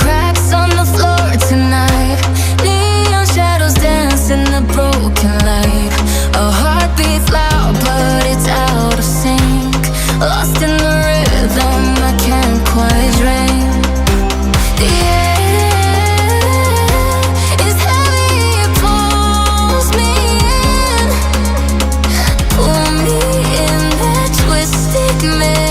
cracks on the floor tonight. Neon shadows dance in the broken light. A heart beats loud but it's out of sync. Lost in the rhythm I can't quite drink. The air is heavy, it pulls me in. Pull me in that twisted maze.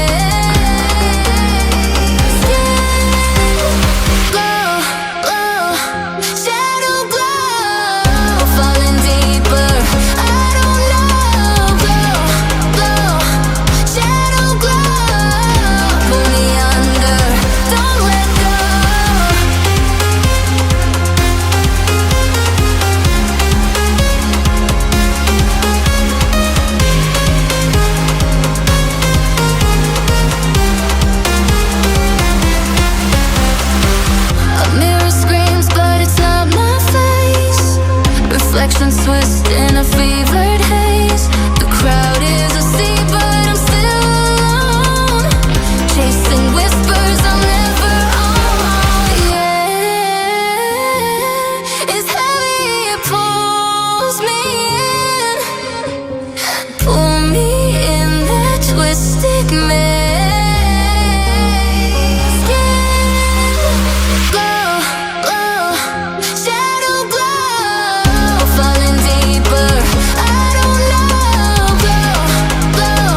Reflections twist in a fevered haze. The crowd is asleep but I'm still alone, chasing whispers I'll never own. Yeah, it's heavy, it pulls me in. Pull me in that twisted maze. Skin glow, glow, shadow glow. Falling deeper, I don't know. Glow, glow,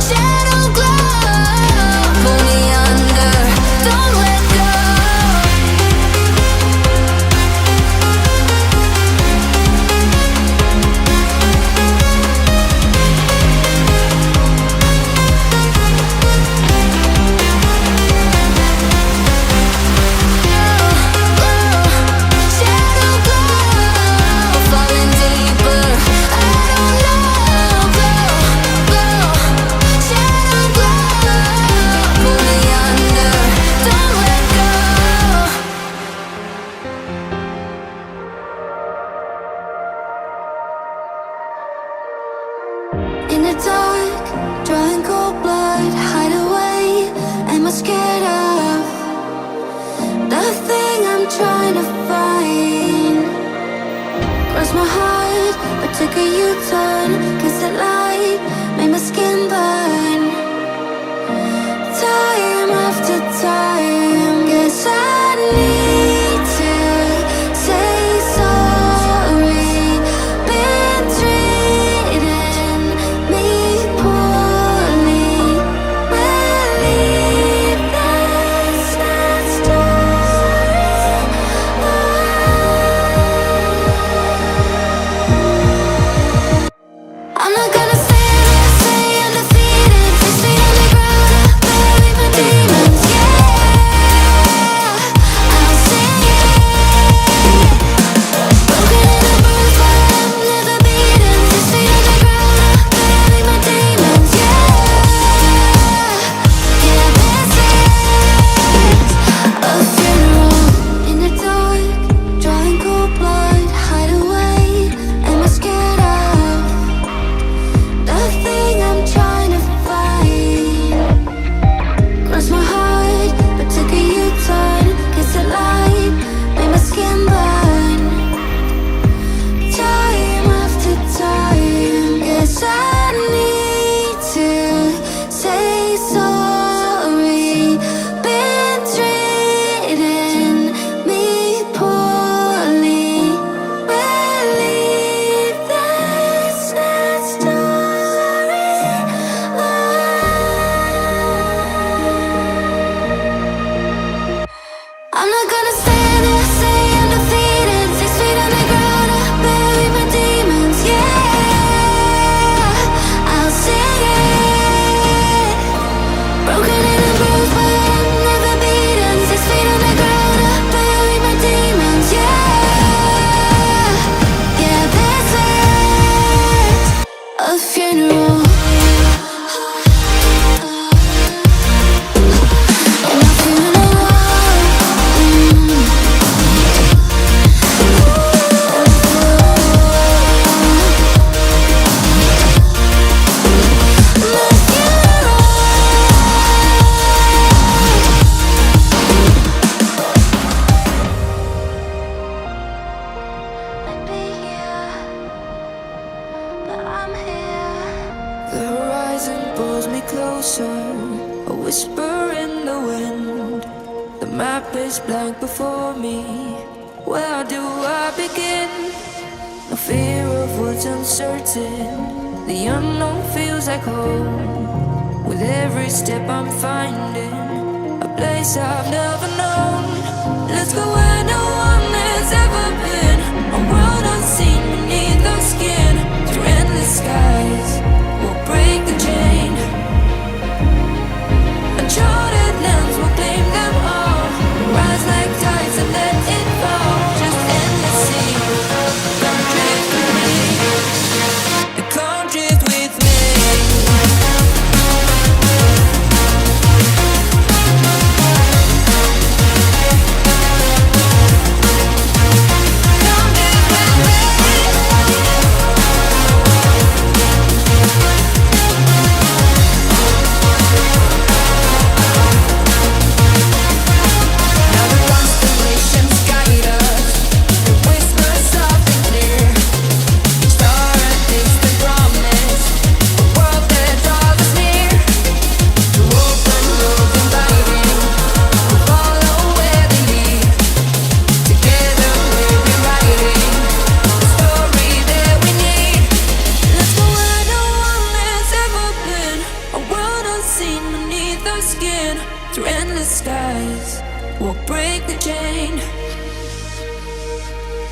shadow glow. Pull me under, don't let go. Shadow glow, falling deeper, I don't know. Glow, glow, shadow glow. Pull me under, don't let go. In the dark, drawing cold blood, hide away. Am I scared of the thing I'm trying to find? Cross my heart, but took a U-turn. Cause the light made my skin burn. Time after time, guess I need to say sorry. Been treating me poorly. Believe that's not story. I'm not gonna stand there, say undefeated. 6 feet underground, I bury my demons. Yeah, I'll sing it. Broken and bruised, but I'm never beaten. 6 feet underground, I bury my demons. Yeah, this is a funeral. In the dark, drawing cold blood, hide away. Am I scared of the thing I'm trying to find? Cross my heart, but took a U-turn. Cause the light made my skin burn. Time after time, guess I need to say sorry. Been treating me poorly. Believe that's not story. I'm not gonna stand there, say undefeated. 6 feet underground, I bury my demons. Yeah, I'll sing it. Broken and bruised, but I'm never beaten. 6 feet underground, I bury my demons. Yeah, this is a funeral. And my funeral. is blank before me. Where do I begin? No fear of what's uncertain. The unknown feels like home. With every step I'm finding a place I've never known. Let's go where no one has ever been. A world unseen beneath our skin. Through endless skies, we'll break the chain. Uncharted lands will claim them all. Rise like tides and let it fall. Just endless sea. Come drift with me. Come drift with me.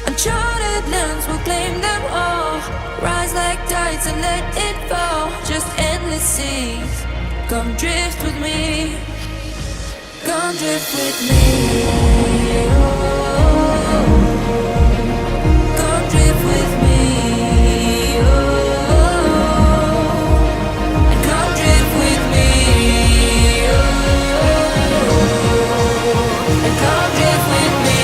Uncharted lands will claim them all. Rise like tides and let it fall. Just endless seas. Come drift with me. Come drift with me. Oh, come drift with me. Oh, and come drift with me. Oh, and come drift with me.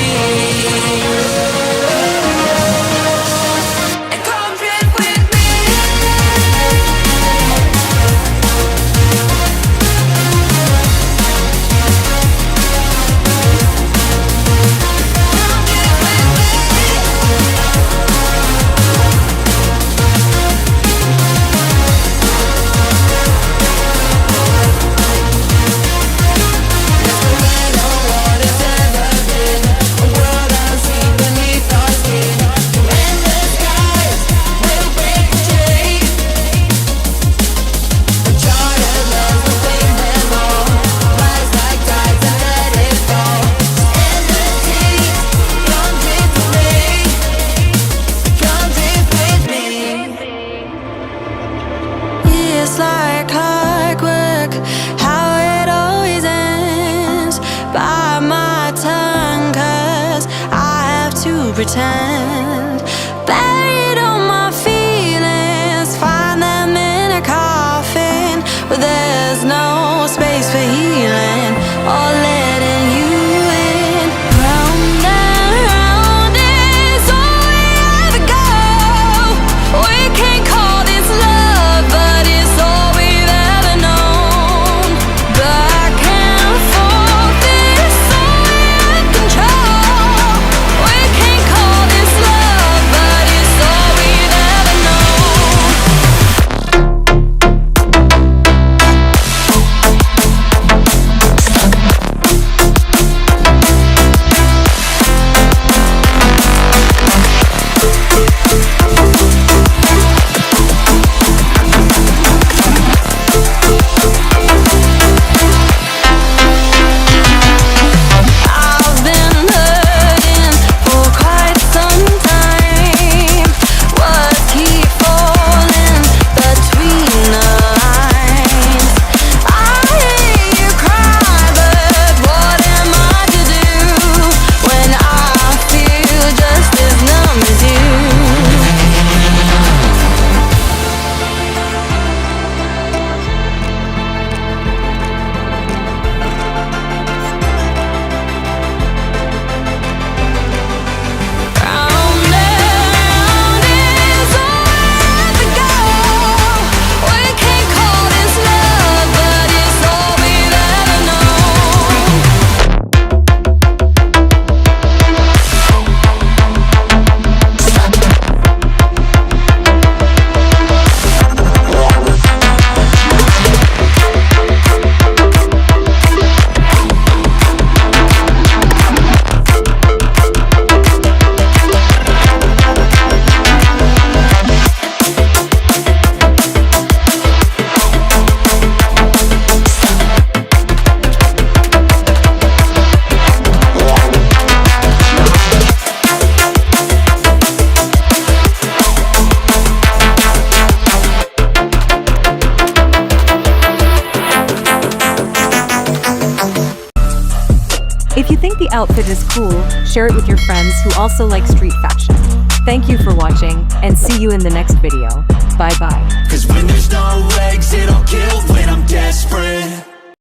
Pretend buried all my feelings, find them in a coffin where there's no space for healing or letting you in. Round and round is all we ever go. We can't call this love, but it's all we've ever known. Back and forth is all we have control. We can't call this love. outfit is cool, share it with your friends who also like street fashion. Thank you for watching, and see you in the next video. Bye bye. 'Cause when there's no